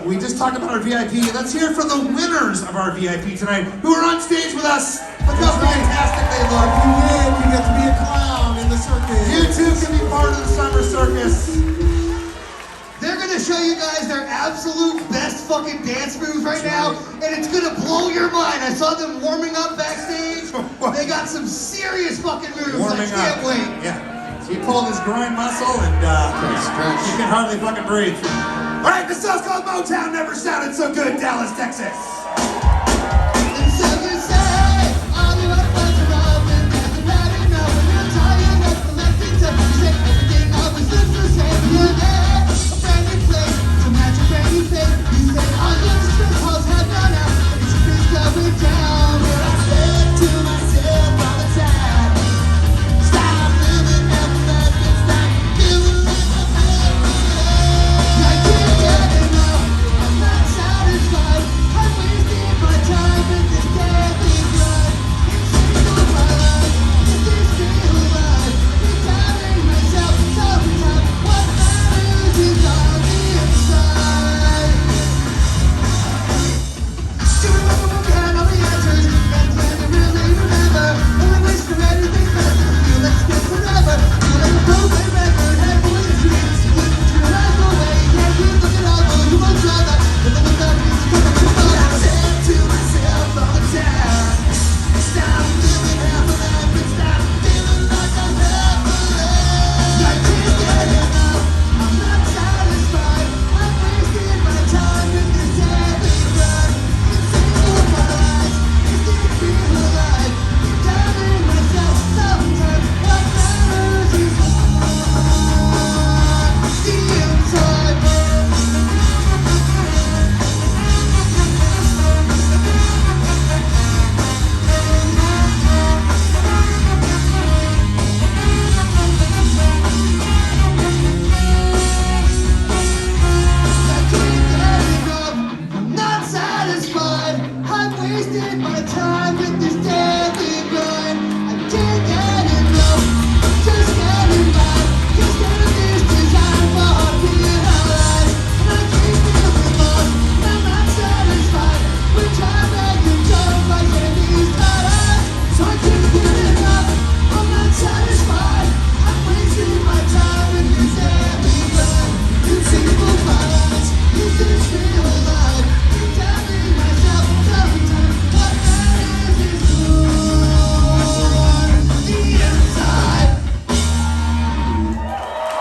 We just talked about our VIP. Let's hear from the winners of our VIP tonight, who are on stage with us. Look how fantastic they look. If you win, you get to be a clown in the circus. You too can be part of the summer circus. They're gonna show you guys their absolute best fucking dance moves right now, and it's gonna blow your mind. I saw them warming up backstage. They got some serious fucking moves. I can't wait. Yeah. So you pull this groin muscle and you can hardly fucking breathe. All right, this song's called Motown. Never sounded so good, Dallas, Texas.